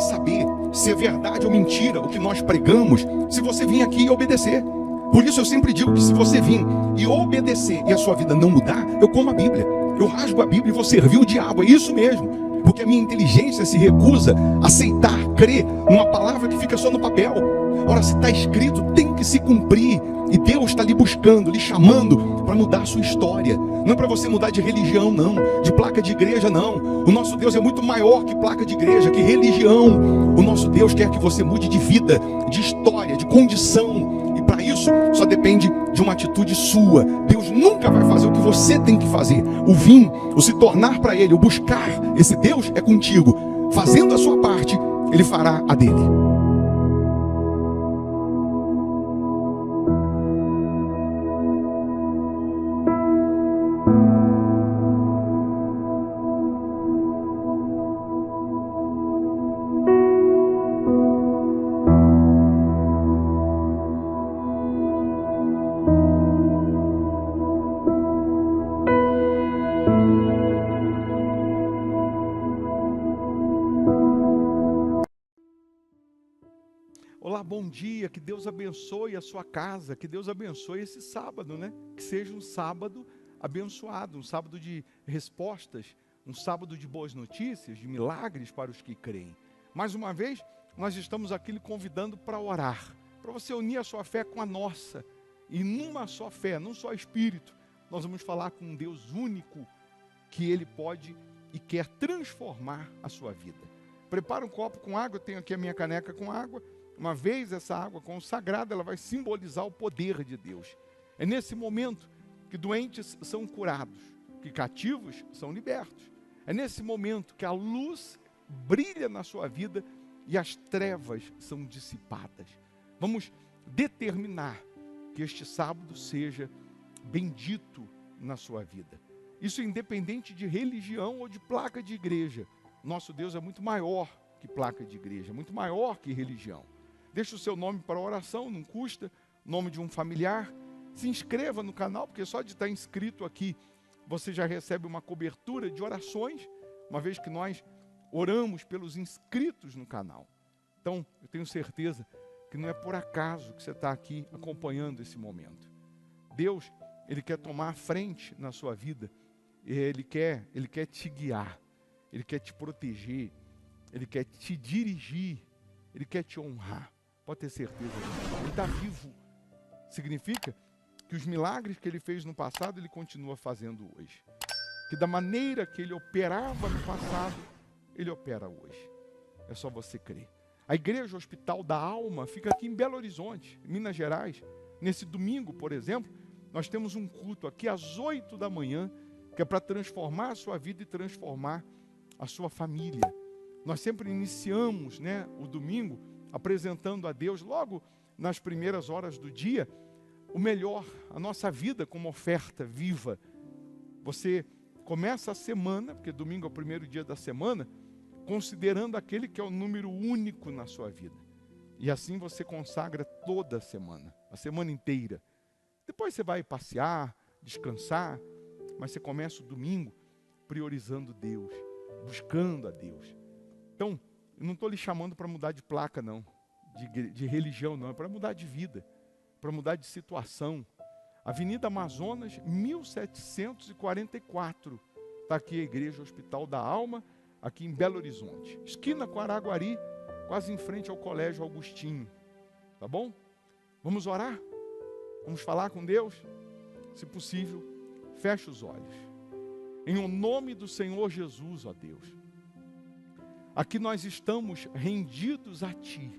saber se é verdade ou mentira o que nós pregamos, se você vir aqui e obedecer. Por isso eu sempre digo que se você vir e obedecer e a sua vida não mudar, eu como a Bíblia, eu rasgo a Bíblia e vou servir o diabo, é isso mesmo. Porque a minha inteligência se recusa a aceitar, crer numa palavra que fica só no papel. Ora, se está escrito, tem que se cumprir. E Deus está lhe buscando, lhe chamando para mudar a sua história. Não é para você mudar de religião, não. De placa de igreja, não. O nosso Deus é muito maior que placa de igreja, que religião. O nosso Deus quer que você mude de vida, de história, de condição. E para isso, só depende de uma atitude sua. Deus nunca vai fazer o que você tem que fazer. O vir, o se tornar para Ele, o buscar esse Deus é contigo. Fazendo a sua parte, Ele fará a dele. Olá, bom dia, que Deus abençoe a sua casa, que Deus abençoe esse sábado, né? Que seja um sábado abençoado, um sábado de respostas, um sábado de boas notícias, de milagres para os que creem. Mais uma vez, nós estamos aqui lhe convidando para orar, para você unir a sua fé com a nossa, e numa só fé, num só Espírito, nós vamos falar com um Deus único, que Ele pode e quer transformar a sua vida. Prepara um copo com água, eu tenho aqui a minha caneca com água. Uma vez essa água consagrada, ela vai simbolizar o poder de Deus. É nesse momento que doentes são curados, que cativos são libertos. É nesse momento que a luz brilha na sua vida e as trevas são dissipadas. Vamos determinar que este sábado seja bendito na sua vida. Isso independente de religião ou de placa de igreja. Nosso Deus é muito maior que placa de igreja, muito maior que religião. Deixe o seu nome para a oração, não custa, nome de um familiar. Se inscreva no canal, porque só de estar inscrito aqui, você já recebe uma cobertura de orações, uma vez que nós oramos pelos inscritos no canal. Então, eu tenho certeza que não é por acaso que você está aqui acompanhando esse momento. Deus, Ele quer tomar a frente na sua vida, Ele quer te guiar, Ele quer te proteger, Ele quer te dirigir, Ele quer te honrar. Pode ter certeza disso. Ele está vivo. Significa que os milagres que Ele fez no passado, Ele continua fazendo hoje. Que da maneira que Ele operava no passado, Ele opera hoje. É só você crer. A Igreja Hospital da Alma fica aqui em Belo Horizonte, Minas Gerais. Nesse domingo, por exemplo, nós temos um culto aqui às 8 da manhã, que é para transformar a sua vida e transformar a sua família. Nós sempre iniciamos, o domingo apresentando a Deus, logo nas primeiras horas do dia, o melhor, a nossa vida como oferta viva. Você começa a semana, porque domingo é o primeiro dia da semana, considerando aquele que é o número único na sua vida. E assim você consagra toda a semana inteira. Depois você vai passear, descansar, mas você começa o domingo priorizando Deus, buscando a Deus. Então, eu não estou lhe chamando para mudar de placa, não, de religião, não, é para mudar de vida, para mudar de situação. Avenida Amazonas, 1744, está aqui a Igreja Hospital da Alma, aqui em Belo Horizonte. Esquina com Araguari, quase em frente ao Colégio Augustinho. Tá bom? Vamos orar? Vamos falar com Deus? Se possível, feche os olhos. Em o nome do Senhor Jesus, ó Deus. Aqui nós estamos rendidos a Ti,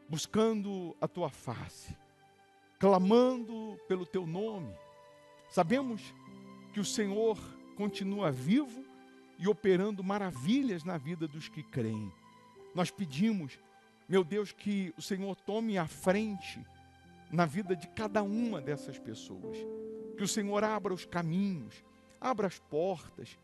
buscando a Tua face, clamando pelo Teu nome. Sabemos que o Senhor continua vivo e operando maravilhas na vida dos que creem. Nós pedimos, meu Deus, que o Senhor tome a frente na vida de cada uma dessas pessoas. Que o Senhor abra os caminhos, abra as portas.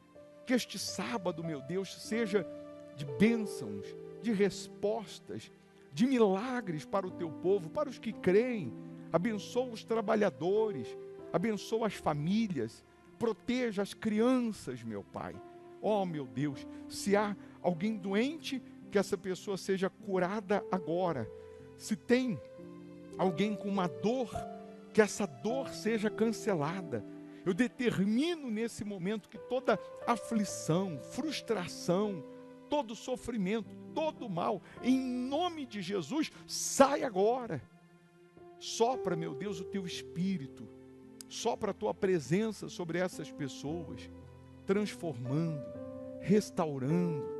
Que este sábado, meu Deus, seja de bênçãos, de respostas, de milagres para o Teu povo, para os que creem. Abençoa os trabalhadores, abençoa as famílias, proteja as crianças, meu Pai. Oh, meu Deus, se há alguém doente, que essa pessoa seja curada agora. Se tem alguém com uma dor, que essa dor seja cancelada. Eu determino nesse momento que toda aflição, frustração, todo sofrimento, todo mal, em nome de Jesus, sai agora. Sopra, meu Deus, o teu Espírito, sopra a tua presença sobre essas pessoas, transformando, restaurando,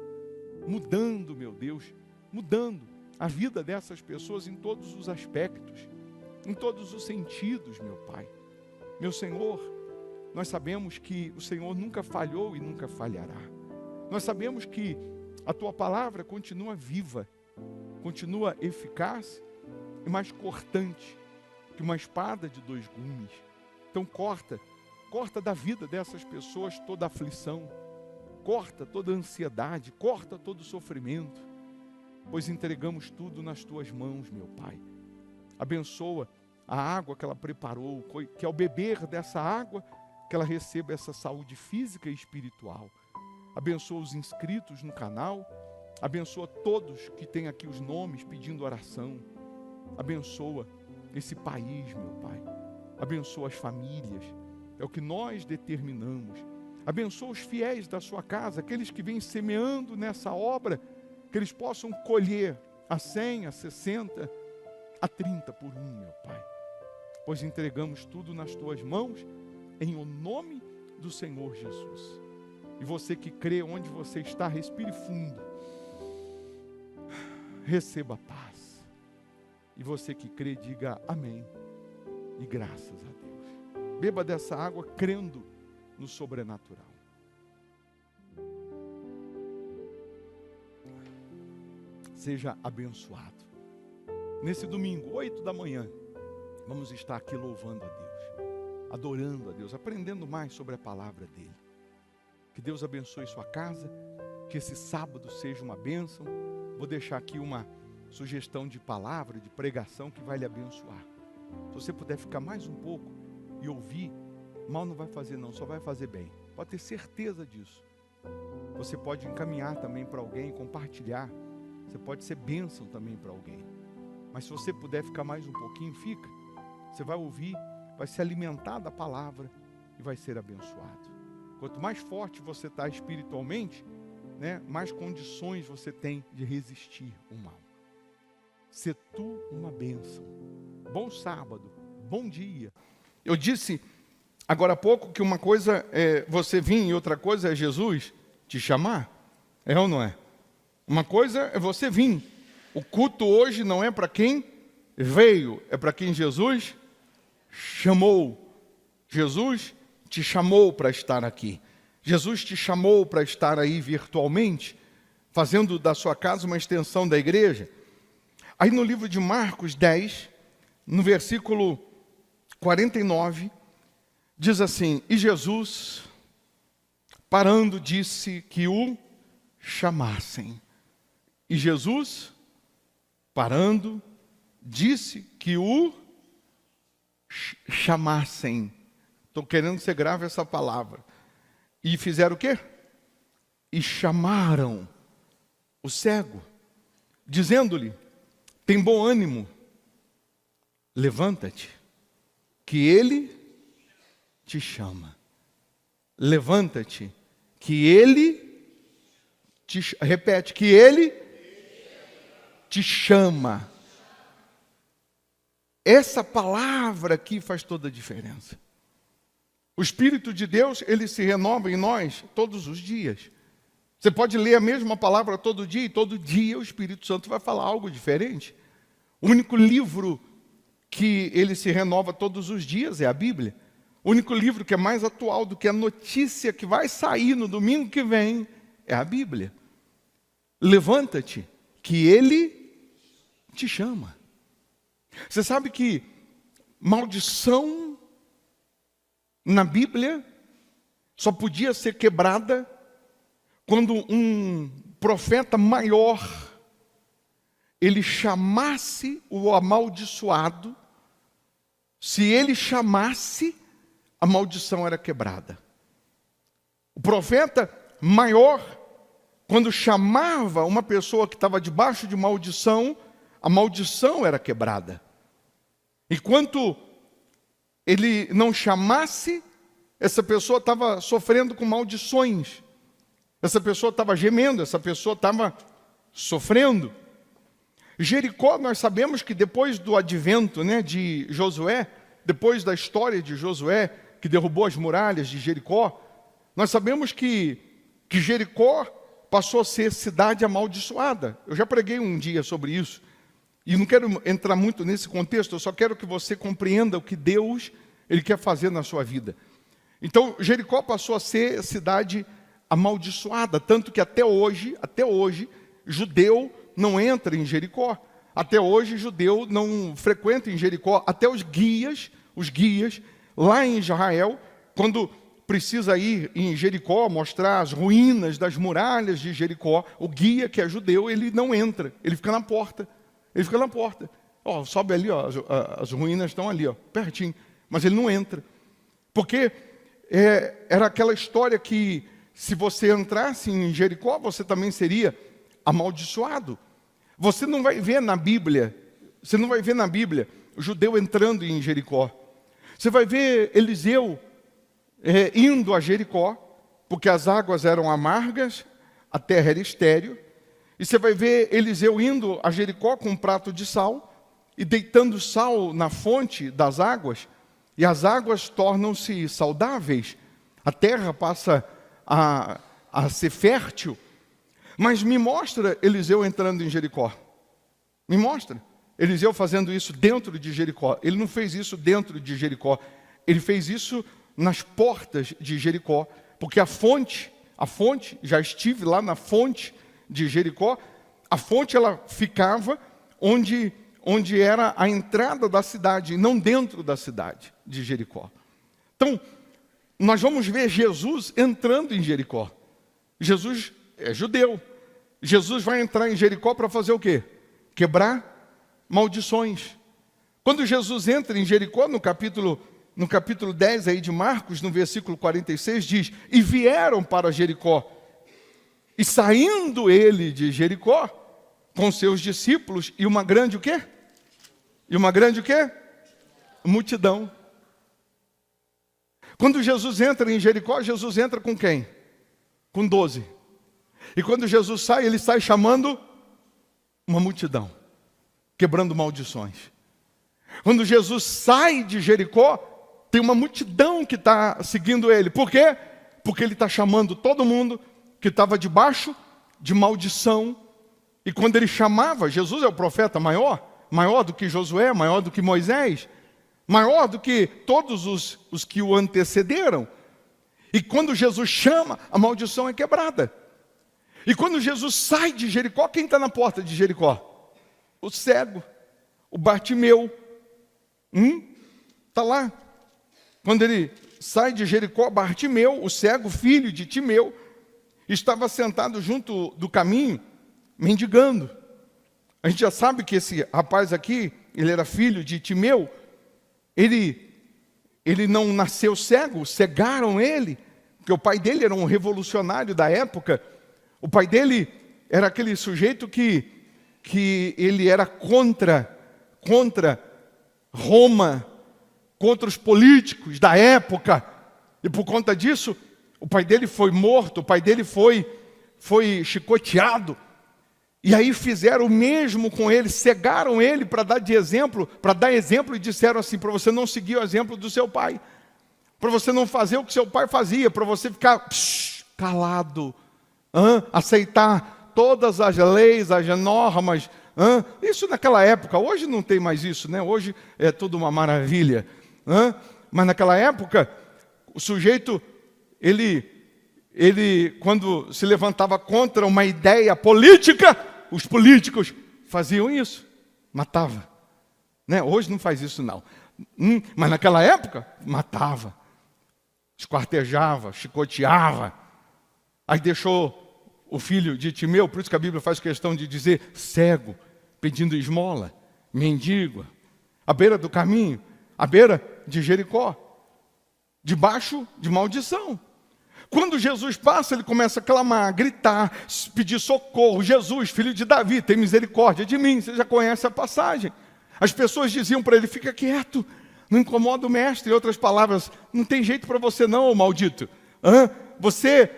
mudando, meu Deus, mudando a vida dessas pessoas em todos os aspectos, em todos os sentidos, meu Pai. Meu Senhor, nós sabemos que o Senhor nunca falhou e nunca falhará. Nós sabemos que a Tua palavra continua viva, continua eficaz e mais cortante que uma espada de 2 gumes. Então corta da vida dessas pessoas toda aflição, corta toda ansiedade, corta todo sofrimento, pois entregamos tudo nas Tuas mãos, meu Pai. Abençoa a água que ela preparou, que ao beber dessa água, que ela receba essa saúde física e espiritual. Abençoa os inscritos no canal, abençoa todos que têm aqui os nomes pedindo oração. Abençoa esse país, meu Pai. Abençoa as famílias, é o que nós determinamos. Abençoa os fiéis da sua casa, aqueles que vêm semeando nessa obra, que eles possam colher a 100, a 60, a 30 por um, meu Pai. Pois entregamos tudo nas Tuas mãos, em o nome do Senhor Jesus. E você que crê onde você está, respire fundo. Receba paz. E você que crê, diga amém. E graças a Deus. Beba dessa água crendo no sobrenatural. Seja abençoado. Nesse domingo, 8 da manhã, vamos estar aqui louvando a Deus, adorando a Deus, aprendendo mais sobre a palavra dEle. Que Deus abençoe sua casa, que esse sábado seja uma bênção. Vou deixar aqui uma sugestão de palavra, de pregação que vai lhe abençoar. Se você puder ficar mais um pouco e ouvir, mal não vai fazer não, só vai fazer bem. Pode ter certeza disso. Você pode encaminhar também para alguém, compartilhar. Você pode ser bênção também para alguém. Mas se você puder ficar mais um pouquinho, fica. Você vai ouvir, vai se alimentar da palavra e vai ser abençoado. Quanto mais forte você está espiritualmente, né, mais condições você tem de resistir o mal. Se tu uma bênção. Bom sábado, bom dia. Eu disse agora há pouco que uma coisa é você vir e outra coisa é Jesus te chamar. É ou não é? Uma coisa é você vir. O culto hoje não é para quem veio, é para quem Jesus chamou. Jesus te chamou para estar aqui. Jesus te chamou para estar aí virtualmente, fazendo da sua casa uma extensão da igreja. Aí no livro de Marcos 10, no versículo 49, diz assim: e Jesus, parando, disse que o chamassem. E Jesus, parando, disse que o chamassem. Estou querendo que você grave essa palavra. E fizeram o quê? E chamaram o cego, dizendo-lhe: tem bom ânimo, levanta-te, que ele te chama. Levanta-te, que ele te repete, que ele te chama. Essa palavra aqui faz toda a diferença. O Espírito de Deus, ele se renova em nós todos os dias. Você pode ler a mesma palavra todo dia, e todo dia o Espírito Santo vai falar algo diferente. O único livro que ele se renova todos os dias é a Bíblia. O único livro que é mais atual do que a notícia que vai sair no domingo que vem é a Bíblia. Levanta-te, que ele te chama. Você sabe que maldição na Bíblia só podia ser quebrada quando um profeta maior ele chamasse o amaldiçoado. Se ele chamasse, a maldição era quebrada. O profeta maior, quando chamava uma pessoa que estava debaixo de maldição, a maldição era quebrada. Enquanto ele não chamasse, essa pessoa estava sofrendo com maldições. Essa pessoa estava gemendo, essa pessoa estava sofrendo. Jericó, nós sabemos que depois do advento, de Josué, depois da história de Josué, que derrubou as muralhas de Jericó, nós sabemos que Jericó passou a ser cidade amaldiçoada. Eu já preguei um dia sobre isso. E não quero entrar muito nesse contexto, eu só quero que você compreenda o que Deus ele quer fazer na sua vida. Então, Jericó passou a ser cidade amaldiçoada, tanto que até hoje, judeu não entra em Jericó. Até hoje, judeu não frequenta em Jericó. Até os guias, lá em Israel, quando precisa ir em Jericó, mostrar as ruínas das muralhas de Jericó, o guia, que é judeu, ele não entra, ele fica na porta. Sobe ali, as ruínas estão ali, pertinho. Mas ele não entra. Porque era aquela história que, se você entrasse em Jericó, você também seria amaldiçoado. Você não vai ver na Bíblia o judeu entrando em Jericó. Você vai ver Eliseu indo a Jericó, porque as águas eram amargas, a terra era estéril. E você vai ver Eliseu indo a Jericó com um prato de sal e deitando sal na fonte das águas, e as águas tornam-se saudáveis, a terra passa a ser fértil. Mas me mostra Eliseu entrando em Jericó. Me mostra Eliseu fazendo isso dentro de Jericó. Ele não fez isso dentro de Jericó, ele fez isso nas portas de Jericó, porque a fonte, já estive lá na fonte de Jericó, a fonte ela ficava onde era a entrada da cidade, e não dentro da cidade de Jericó. Então, nós vamos ver Jesus entrando em Jericó. Jesus é judeu. Jesus vai entrar em Jericó para fazer o quê? Quebrar maldições. Quando Jesus entra em Jericó, no capítulo 10 aí de Marcos, no versículo 46, diz: e vieram para Jericó. E saindo ele de Jericó, com seus discípulos, e uma grande o quê? Multidão. Quando Jesus entra em Jericó, Jesus entra com quem? Com 12. E quando Jesus sai, ele sai chamando uma multidão, quebrando maldições. Quando Jesus sai de Jericó, tem uma multidão que está seguindo ele. Por quê? Porque ele está chamando todo mundo que estava debaixo de maldição. E quando ele chamava, Jesus é o profeta maior do que Josué, maior do que Moisés, maior do que todos os que o antecederam. E quando Jesus chama, a maldição é quebrada. E quando Jesus sai de Jericó, quem está na porta de Jericó? O cego, o Bartimeu. Está lá. Quando ele sai de Jericó, Bartimeu, o cego, filho de Timeu, estava sentado junto do caminho, mendigando. A gente já sabe que esse rapaz aqui, ele era filho de Timeu. Ele não nasceu cego, cegaram ele, porque o pai dele era um revolucionário da época. O pai dele era aquele sujeito que ele era contra Roma, contra os políticos da época. E por conta disso, o pai dele foi morto, o pai dele foi chicoteado. E aí fizeram o mesmo com ele, cegaram ele para dar exemplo e disseram assim: para você não seguir o exemplo do seu pai, para você não fazer o que seu pai fazia, para você ficar calado, aceitar todas as leis, as normas. Isso naquela época. Hoje não tem mais isso, né? Hoje é tudo uma maravilha. Mas naquela época, o sujeito, ele quando se levantava contra uma ideia política, os políticos faziam isso, matava. Hoje não faz isso não. Mas naquela época, matava, esquartejava, chicoteava. Aí deixou o filho de Timeu, por isso que a Bíblia faz questão de dizer cego, pedindo esmola, mendigo, à beira do caminho, à beira de Jericó, debaixo de maldição. Quando Jesus passa, ele começa a clamar, gritar, pedir socorro. Jesus, filho de Davi, tem misericórdia de mim. Você já conhece a passagem. As pessoas diziam para ele, fica quieto, não incomoda o mestre. Em outras palavras, não tem jeito para você não, ô maldito. Você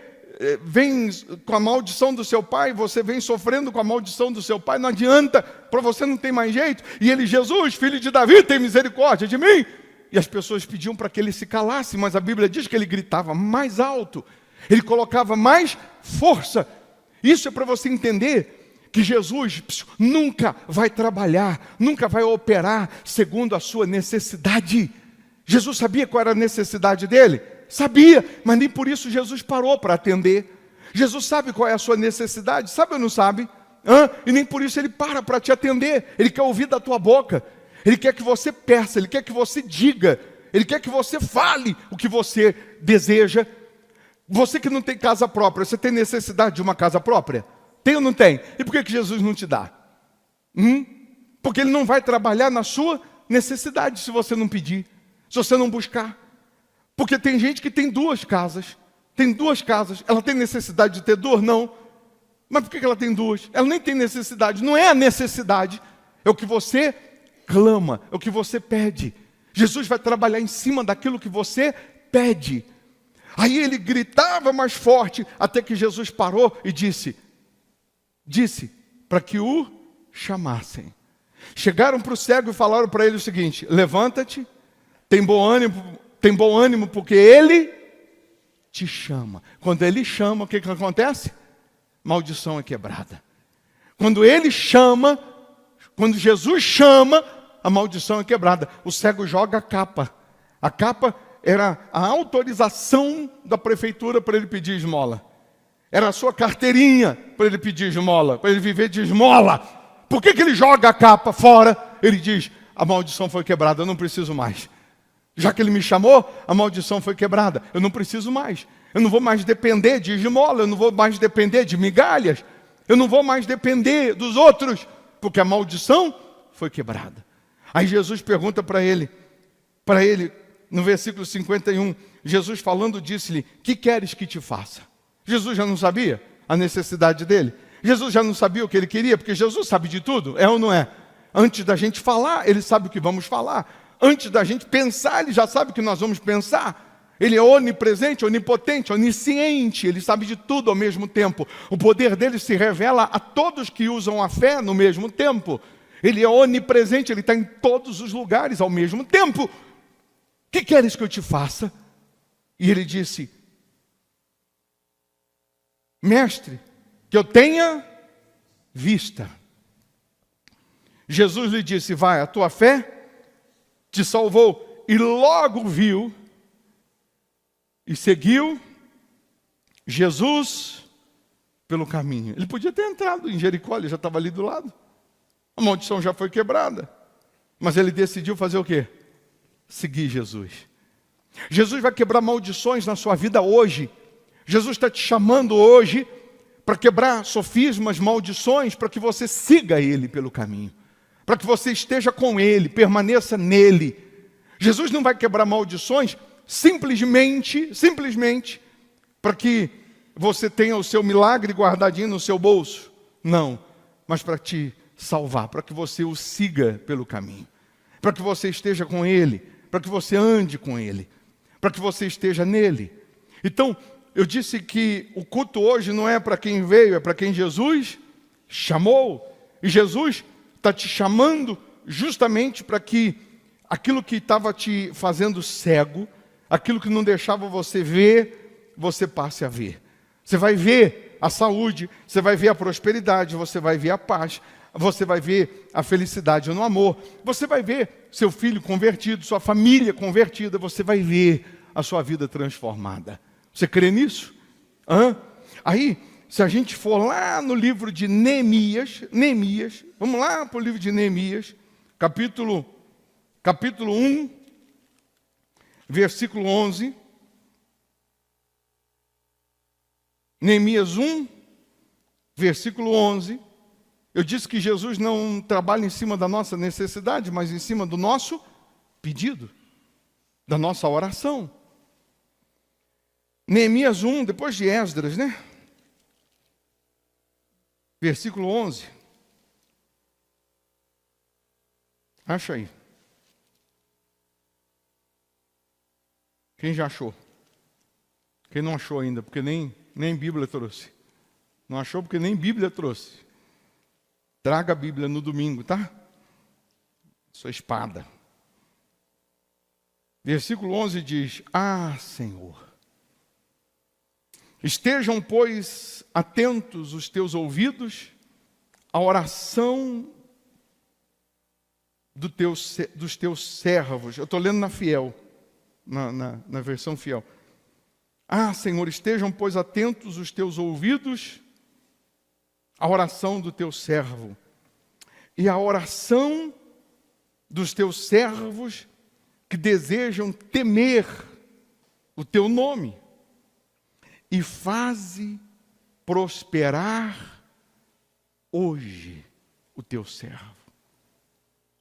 vem com a maldição do seu pai, você vem sofrendo com a maldição do seu pai, não adianta, para você não tem mais jeito. E ele, Jesus, filho de Davi, tem misericórdia de mim. E as pessoas pediam para que ele se calasse, mas a Bíblia diz que ele gritava mais alto, ele colocava mais força. Isso é para você entender que Jesus nunca vai trabalhar, nunca vai operar segundo a sua necessidade. Jesus sabia qual era a necessidade dele? Sabia, mas nem por isso Jesus parou para atender. Jesus sabe qual é a sua necessidade, sabe ou não sabe? E nem por isso ele para te atender. Ele quer ouvir da tua boca. Ele quer que você peça, ele quer que você diga, ele quer que você fale o que você deseja. Você que não tem casa própria, você tem necessidade de uma casa própria? Tem ou não tem? E por que Jesus não te dá? Porque ele não vai trabalhar na sua necessidade se você não pedir, se você não buscar. Porque tem gente que tem duas casas, ela tem necessidade de ter duas? Não. Mas por que ela tem duas? Ela nem tem necessidade, não é a necessidade, é o que você clama, é o que você pede. Jesus vai trabalhar em cima daquilo que você pede. Aí ele gritava mais forte, até que Jesus parou e disse para que o chamassem. Chegaram para o cego e falaram para ele o seguinte: levanta-te, tem bom ânimo, porque ele te chama. Quando ele chama, o que acontece? Maldição é quebrada. Quando ele chama, quando Jesus chama, a maldição é quebrada. O cego joga a capa. A capa era a autorização da prefeitura para ele pedir esmola. Era a sua carteirinha para ele pedir esmola, para ele viver de esmola. Por que ele joga a capa fora? Ele diz, a maldição foi quebrada, eu não preciso mais. Já que ele me chamou, a maldição foi quebrada, eu não preciso mais. Eu não vou mais depender de esmola, eu não vou mais depender de migalhas, eu não vou mais depender dos outros, porque a maldição foi quebrada. Aí Jesus pergunta para ele, no versículo 51, Jesus falando disse-lhe, que queres que te faça? Jesus já não sabia a necessidade dele? Jesus já não sabia o que ele queria? Porque Jesus sabe de tudo, é ou não é? Antes da gente falar, ele sabe o que vamos falar. Antes da gente pensar, ele já sabe o que nós vamos pensar. Ele é onipresente, onipotente, onisciente, ele sabe de tudo ao mesmo tempo. O poder dele se revela a todos que usam a fé no mesmo tempo. Ele é onipresente, ele está em todos os lugares ao mesmo tempo. Que queres que eu te faça? E ele disse, mestre, que eu tenha vista. Jesus lhe disse, vai, a tua fé te salvou. E logo viu e seguiu Jesus pelo caminho. Ele podia ter entrado em Jericó, ele já estava ali do lado. A maldição já foi quebrada. Mas ele decidiu fazer o quê? Seguir Jesus. Jesus vai quebrar maldições na sua vida hoje. Jesus está te chamando hoje para quebrar sofismas, maldições, para que você siga Ele pelo caminho. Para que você esteja com Ele, permaneça nele. Jesus não vai quebrar maldições simplesmente para que você tenha o seu milagre guardadinho no seu bolso. Não, mas para te salvar, para que você o siga pelo caminho. Para que você esteja com Ele, para que você ande com Ele, para que você esteja nele. Então, eu disse que o culto hoje não é para quem veio, é para quem Jesus chamou. E Jesus está te chamando justamente para que aquilo que estava te fazendo cego, aquilo que não deixava você ver, você passe a ver. Você vai ver a saúde, você vai ver a prosperidade, você vai ver a paz, você vai ver a felicidade no amor, você vai ver seu filho convertido, sua família convertida, você vai ver a sua vida transformada. Você crê nisso? Aí, se a gente for lá no livro de Neemias, vamos lá para o livro de Neemias, capítulo 1, versículo 11. Neemias 1, versículo 11. Eu disse que Jesus não trabalha em cima da nossa necessidade, mas em cima do nosso pedido, da nossa oração. Neemias 1, depois de Esdras, né? Versículo 11. Acha aí. Quem já achou? Quem não achou ainda? Porque nem Bíblia trouxe. Não achou porque nem Bíblia trouxe. Traga a Bíblia no domingo, tá? Sua espada. Versículo 11 diz: Ah, Senhor, estejam, pois, atentos os teus ouvidos à oração dos teus servos. Eu estou lendo na Fiel, na versão Fiel. Ah, Senhor, estejam, pois, atentos os teus ouvidos à oração do teu servo e à oração dos teus servos que desejam temer o teu nome, e faze prosperar hoje o teu servo.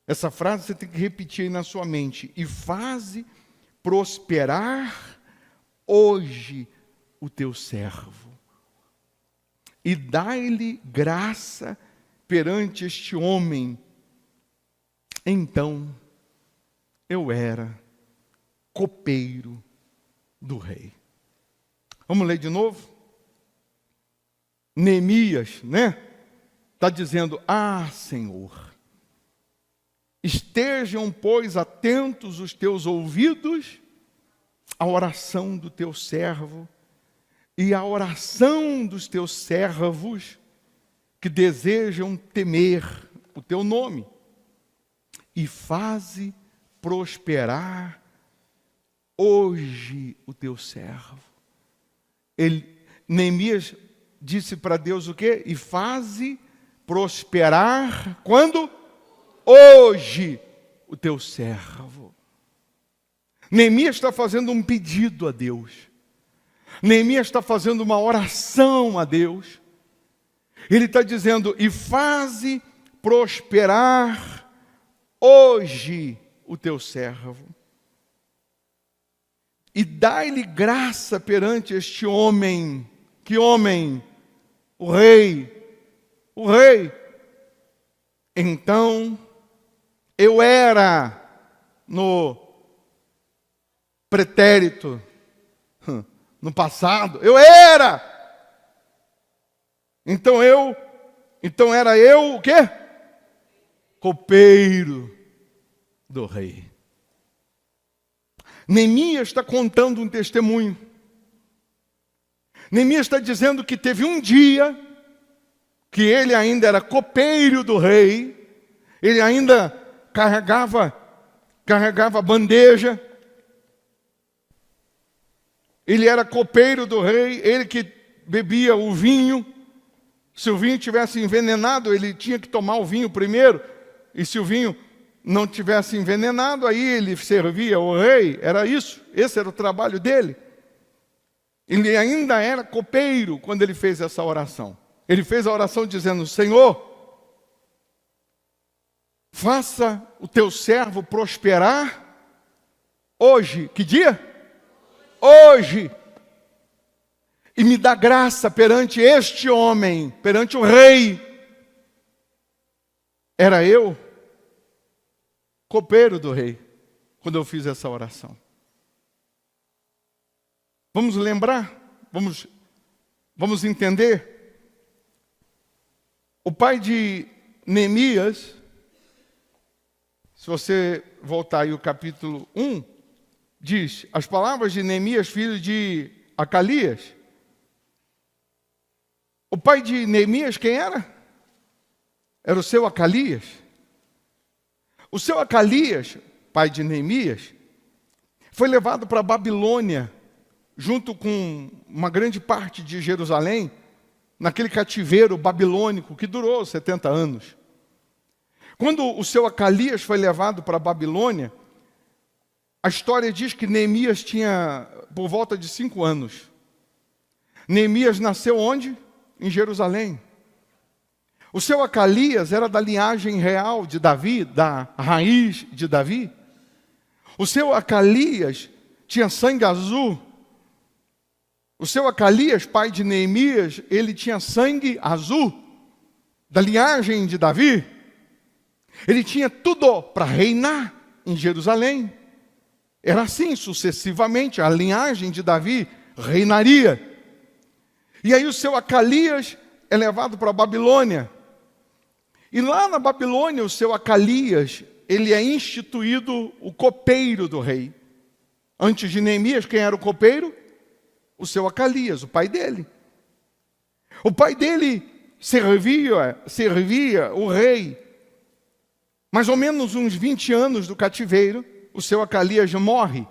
Essa frase você tem que repetir aí na sua mente. E faze prosperar hoje o teu servo. E dai-lhe graça perante este homem. Então eu era copeiro do rei. Vamos ler de novo? Neemias, né? Está dizendo: Ah, Senhor, estejam, pois, atentos os teus ouvidos à oração do teu servo e à oração dos teus servos que desejam temer o teu nome, e faze prosperar hoje o teu servo. Neemias disse para Deus o quê? E faze prosperar quando? Hoje o teu servo. Neemias está fazendo um pedido a Deus. Neemias está fazendo uma oração a Deus. Ele está dizendo: e faze prosperar hoje o teu servo. E dai-lhe graça perante este homem. Que homem? O rei. O rei. Então, eu era no pretérito, no passado, eu era. Então era eu o quê? Copeiro do rei. Neemias está contando um testemunho. Neemias está dizendo que teve um dia que ele ainda era copeiro do rei, ele ainda carregava bandeja, ele era copeiro do rei, ele que bebia o vinho. Se o vinho tivesse envenenado, ele tinha que tomar o vinho primeiro, e se o vinho não tivesse envenenado, aí ele servia o rei. Era isso, esse era o trabalho dele. Ele ainda era copeiro quando ele fez essa oração. Ele fez a oração dizendo: Senhor, faça o teu servo prosperar hoje. Que dia? Hoje. E me dá graça perante este homem, perante o rei. Era eu, copeiro do rei, quando eu fiz essa oração. Vamos lembrar? Vamos entender? O pai de Neemias, se você voltar aí o capítulo 1, diz: as palavras de Neemias, filho de Acalias. O pai de Neemias quem era? Era o seu Acalias. O seu Acalias, pai de Neemias, foi levado para a Babilônia, junto com uma grande parte de Jerusalém, naquele cativeiro babilônico que durou 70 anos. Quando o seu Acalias foi levado para a Babilônia, a história diz que Neemias tinha por volta de 5 anos. Neemias nasceu onde? Em Jerusalém. O seu Acalias era da linhagem real de Davi, da raiz de Davi. O seu Acalias tinha sangue azul. O seu Acalias, pai de Neemias, ele tinha sangue azul, da linhagem de Davi. Ele tinha tudo para reinar em Jerusalém. Era assim sucessivamente, a linhagem de Davi reinaria. E aí o seu Acalias é levado para a Babilônia. E lá na Babilônia, o seu Acalias, ele é instituído o copeiro do rei. Antes de Neemias, quem era o copeiro? O seu Acalias, o pai dele. O pai dele servia o rei. Mais ou menos uns 20 anos do cativeiro, o seu Acalias morre.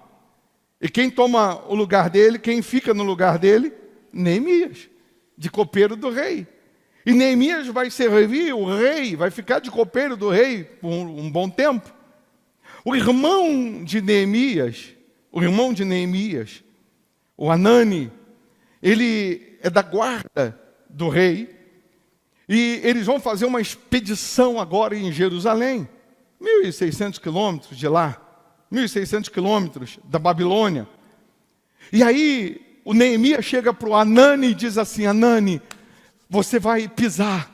E quem toma o lugar dele, quem fica no lugar dele? Neemias, de copeiro do rei. E Neemias vai servir o rei, vai ficar de copeiro do rei por um bom tempo. O irmão de Neemias, o Hanani, ele é da guarda do rei. E eles vão fazer uma expedição agora em Jerusalém. 1.600 quilômetros de lá. 1.600 quilômetros da Babilônia. E aí o Neemias chega para o Hanani e diz assim: Hanani, você vai pisar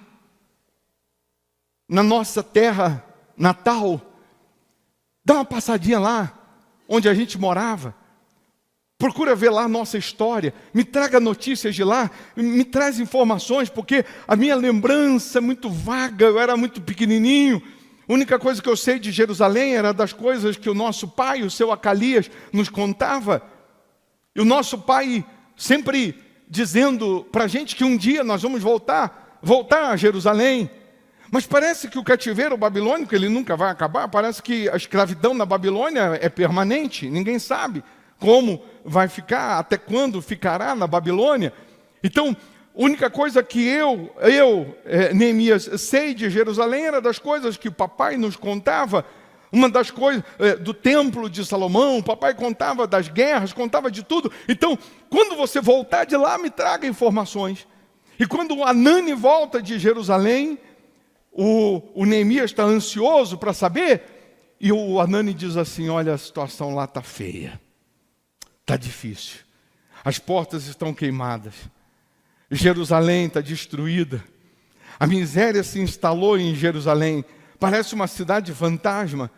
na nossa terra natal. Dá uma passadinha lá, onde a gente morava. Procura ver lá a nossa história. Me traga notícias de lá. Me traz informações, porque a minha lembrança é muito vaga. Eu era muito pequenininho. A única coisa que eu sei de Jerusalém era das coisas que o nosso pai, o seu Acalias, nos contava. E o nosso pai sempre dizendo para a gente que um dia nós vamos voltar a Jerusalém. Mas parece que o cativeiro babilônico, ele nunca vai acabar. Parece que a escravidão na Babilônia é permanente. Ninguém sabe como vai ficar, até quando ficará na Babilônia. Então, a única coisa que Neemias, sei de Jerusalém era das coisas que o papai nos contava. Uma das coisas do templo de Salomão, o papai contava das guerras, contava de tudo. Então, quando você voltar de lá, me traga informações. E quando o Hanani volta de Jerusalém, o Neemias está ansioso para saber, e o Hanani diz assim: olha, a situação lá está feia. Está difícil. As portas estão queimadas. Jerusalém está destruída. A miséria se instalou em Jerusalém. Parece uma cidade fantasma.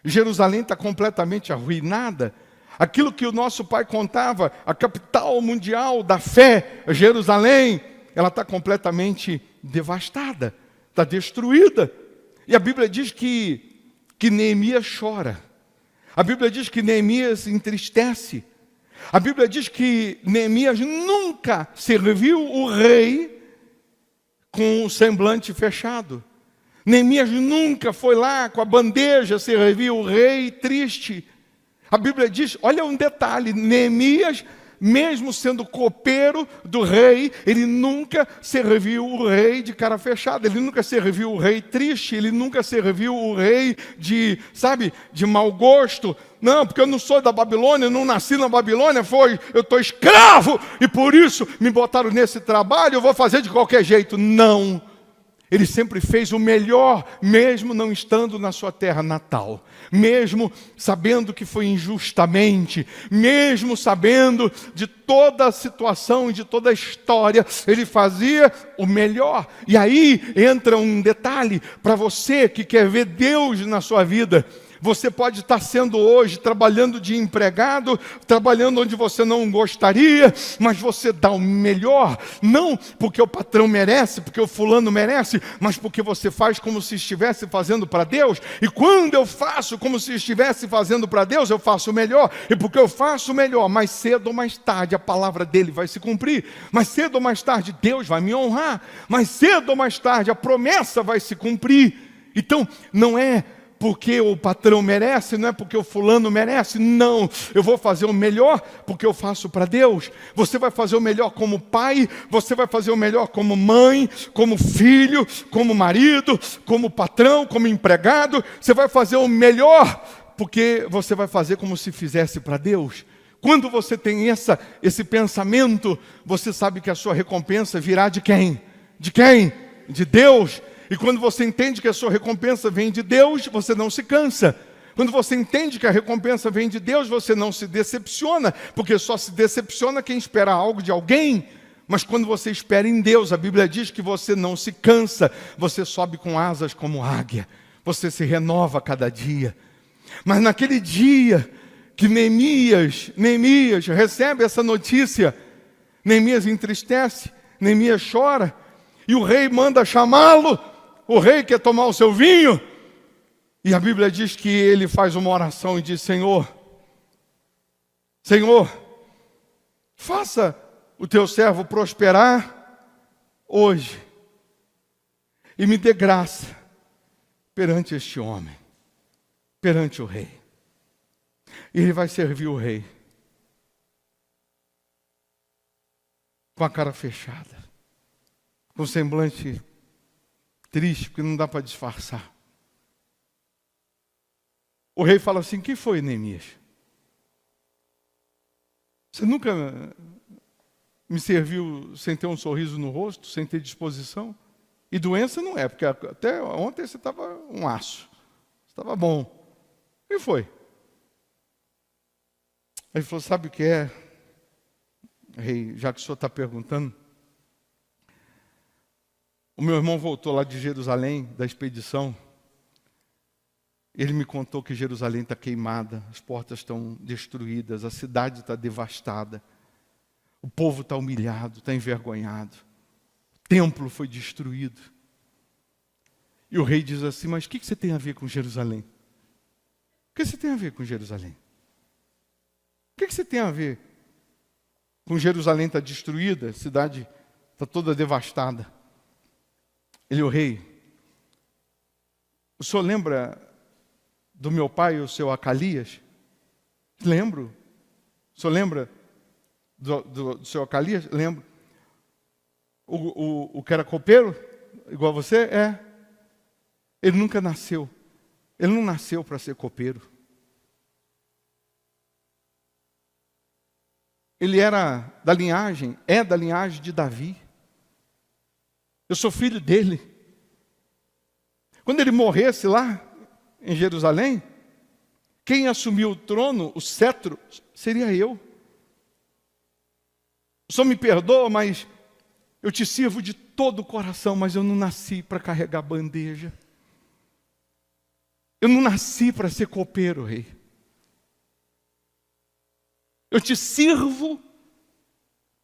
Jerusalém está completamente arruinada. Aquilo que o nosso pai contava, a capital mundial da fé, Jerusalém, ela está completamente devastada. Está destruída. E a Bíblia diz que Neemias chora. A Bíblia diz que Neemias se entristece. A Bíblia diz que Neemias nunca serviu o rei com o semblante fechado. Neemias nunca foi lá com a bandeja servir o rei triste. A Bíblia diz, olha um detalhe, Neemias, mesmo sendo copeiro do rei, ele nunca serviu o rei de cara fechada, ele nunca serviu o rei triste, ele nunca serviu o rei de mau gosto. Não, porque eu não sou da Babilônia, eu não nasci na Babilônia, eu estou escravo, e por isso me botaram nesse trabalho, eu vou fazer de qualquer jeito. Não. Ele sempre fez o melhor, mesmo não estando na sua terra natal. Mesmo sabendo que foi injustamente, mesmo sabendo de toda a situação, de toda a história, ele fazia o melhor. E aí entra um detalhe para você que quer ver Deus na sua vida. Você pode estar sendo hoje, trabalhando de empregado, trabalhando onde você não gostaria, mas você dá o melhor, não porque o patrão merece, porque o fulano merece, mas porque você faz como se estivesse fazendo para Deus. E quando eu faço como se estivesse fazendo para Deus, eu faço o melhor. E porque eu faço o melhor, mais cedo ou mais tarde a palavra dele vai se cumprir. Mais cedo ou mais tarde Deus vai me honrar. Mais cedo ou mais tarde a promessa vai se cumprir. Então, não é porque o patrão merece, não é porque o fulano merece, não. Eu vou fazer o melhor porque eu faço para Deus. Você vai fazer o melhor como pai, você vai fazer o melhor como mãe, como filho, como marido, como patrão, como empregado. Você vai fazer o melhor porque você vai fazer como se fizesse para Deus. Quando você tem esse pensamento, você sabe que a sua recompensa virá de quem? De quem? De Deus. E quando você entende que a sua recompensa vem de Deus, você não se cansa. Quando você entende que a recompensa vem de Deus, você não se decepciona, porque só se decepciona quem espera algo de alguém. Mas quando você espera em Deus, a Bíblia diz que você não se cansa, você sobe com asas como águia, você se renova a cada dia. Mas naquele dia que Neemias recebe essa notícia, Neemias entristece, Neemias chora, e o rei manda chamá-lo, o rei quer tomar o seu vinho, e a Bíblia diz que ele faz uma oração e diz: Senhor, faça o teu servo prosperar hoje, e me dê graça perante este homem, perante o rei. E ele vai servir o rei com a cara fechada, com o semblante triste, porque não dá para disfarçar. O rei fala assim: quem foi, Neemias? Você nunca me serviu sem ter um sorriso no rosto, sem ter disposição? E doença não é, porque até ontem você estava um aço, estava bom. E foi? Ele falou: sabe o que é, rei, já que o senhor está perguntando? O meu irmão voltou lá de Jerusalém, da expedição. Ele me contou que Jerusalém está queimada, as portas estão destruídas, a cidade está devastada. O povo está humilhado, está envergonhado. O templo foi destruído. E o rei diz assim: mas o que você tem a ver com Jerusalém? O que você tem a ver com Jerusalém? O que você tem a ver com Jerusalém está destruída, a cidade está toda devastada? Ele: o rei, o senhor lembra do meu pai, o seu Acalias? Lembro. O senhor lembra do seu Acalias? Lembro. O que era copeiro, igual a você? É. Ele nunca nasceu. Ele não nasceu para ser copeiro. Ele é da linhagem de Davi. Eu sou filho dele. Quando ele morresse lá em Jerusalém, quem assumiu o trono, o cetro, seria eu. O senhor me perdoa, mas eu te sirvo de todo o coração, mas eu não nasci para carregar bandeja. Eu não nasci para ser copeiro, rei. Eu te sirvo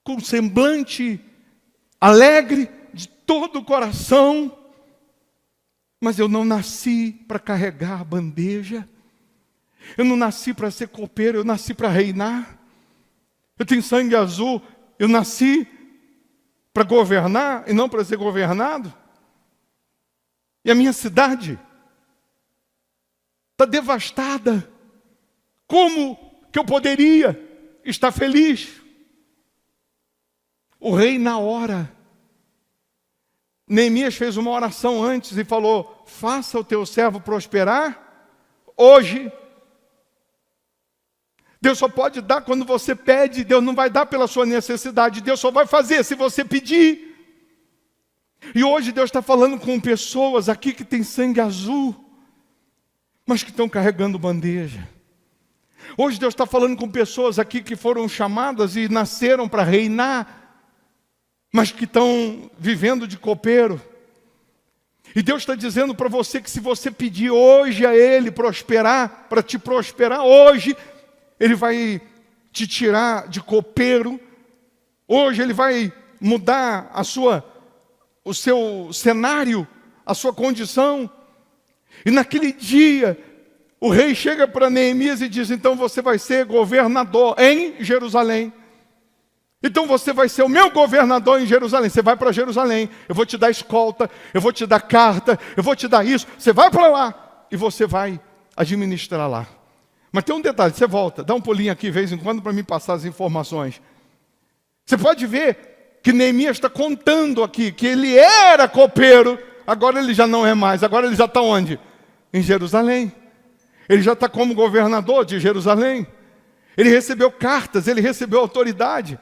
com semblante alegre, de todo o coração, mas eu não nasci para carregar a bandeja. Eu não nasci para ser copeiro, eu nasci para reinar. Eu tenho sangue azul, eu nasci para governar e não para ser governado. E a minha cidade está devastada. Como que eu poderia estar feliz? O rei, na hora, Neemias fez uma oração antes e falou: faça o teu servo prosperar hoje. Deus só pode dar quando você pede. Deus não vai dar pela sua necessidade. Deus só vai fazer se você pedir. E hoje Deus está falando com pessoas aqui que têm sangue azul, mas que estão carregando bandeja. Hoje Deus está falando com pessoas aqui que foram chamadas e nasceram para reinar, mas que estão vivendo de copeiro. E Deus está dizendo para você que se você pedir hoje a Ele prosperar, para te prosperar hoje, Ele vai te tirar de copeiro. Hoje Ele vai mudar o seu cenário, a sua condição. E naquele dia, o rei chega para Neemias e diz: então você vai ser governador em Jerusalém. Então você vai ser o meu governador em Jerusalém. Você vai para Jerusalém, eu vou te dar escolta, eu vou te dar carta, eu vou te dar isso. Você vai para lá e você vai administrar lá. Mas tem um detalhe: você volta, dá um pulinho aqui de vez em quando para me passar as informações. Você pode ver que Neemias está contando aqui que ele era copeiro, agora ele já não é mais. Agora ele já está onde? Em Jerusalém. Ele já está como governador de Jerusalém. Ele recebeu cartas, ele recebeu autoridade.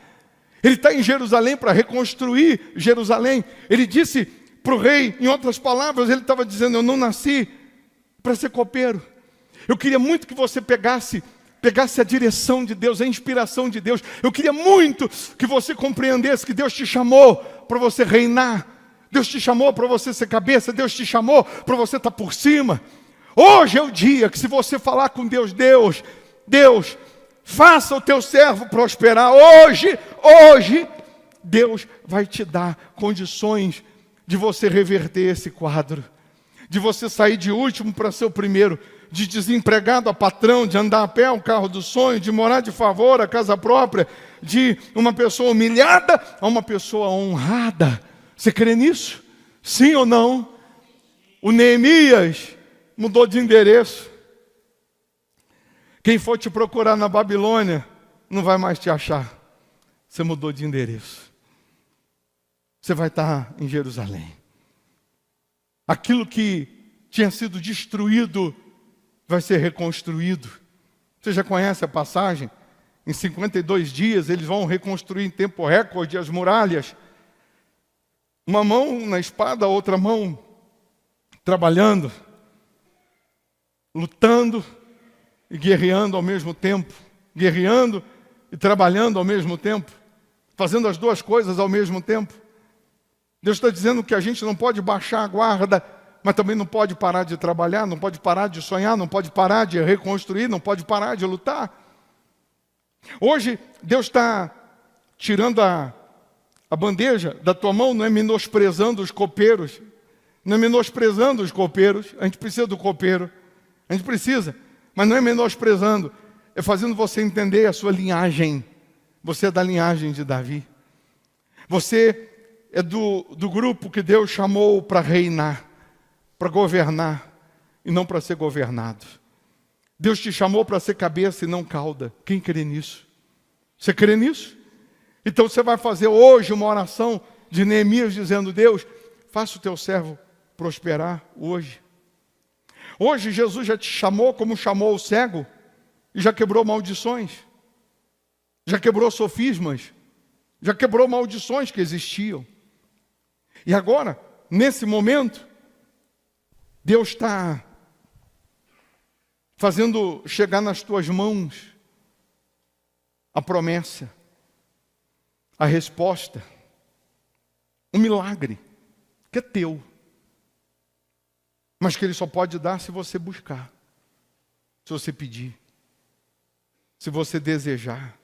Ele está em Jerusalém para reconstruir Jerusalém. Ele disse para o rei, em outras palavras, ele estava dizendo: eu não nasci para ser copeiro. Eu queria muito que você pegasse a direção de Deus, a inspiração de Deus. Eu queria muito que você compreendesse que Deus te chamou para você reinar. Deus te chamou para você ser cabeça. Deus te chamou para você estar por cima. Hoje é o dia que, se você falar com Deus, Deus, faça o teu servo prosperar. Hoje, Deus vai te dar condições de você reverter esse quadro, de você sair de último para ser o primeiro, de desempregado a patrão, de andar a pé o carro do sonho, de morar de favor a casa própria, de uma pessoa humilhada a uma pessoa honrada. Você crê nisso? Sim ou não? O Neemias mudou de endereço. Quem for te procurar na Babilônia não vai mais te achar. Você mudou de endereço. Você vai estar em Jerusalém. Aquilo que tinha sido destruído vai ser reconstruído. Você já conhece a passagem? Em 52 dias eles vão reconstruir em tempo recorde as muralhas. Uma mão na espada, a outra mão trabalhando, lutando e guerreando ao mesmo tempo. Guerreando e trabalhando ao mesmo tempo. Fazendo as duas coisas ao mesmo tempo. Deus está dizendo que a gente não pode baixar a guarda, mas também não pode parar de trabalhar, não pode parar de sonhar, não pode parar de reconstruir, não pode parar de lutar. Hoje, Deus está tirando a bandeja da tua mão, não é menosprezando os copeiros, não é menosprezando os copeiros, a gente precisa do copeiro, a gente precisa, mas não é menosprezando, é fazendo você entender a sua linhagem. Você é da linhagem de Davi. Você é do grupo que Deus chamou para reinar, para governar e não para ser governado. Deus te chamou para ser cabeça e não cauda. Quem crê nisso? Você crê nisso? Então você vai fazer hoje uma oração de Neemias dizendo: Deus, faça o teu servo prosperar hoje. Hoje Jesus já te chamou como chamou o cego e já quebrou maldições, já quebrou sofismas, já quebrou maldições que existiam. E agora, nesse momento, Deus está fazendo chegar nas tuas mãos a promessa, a resposta, um milagre que é teu, mas que Ele só pode dar se você buscar, se você pedir, se você desejar.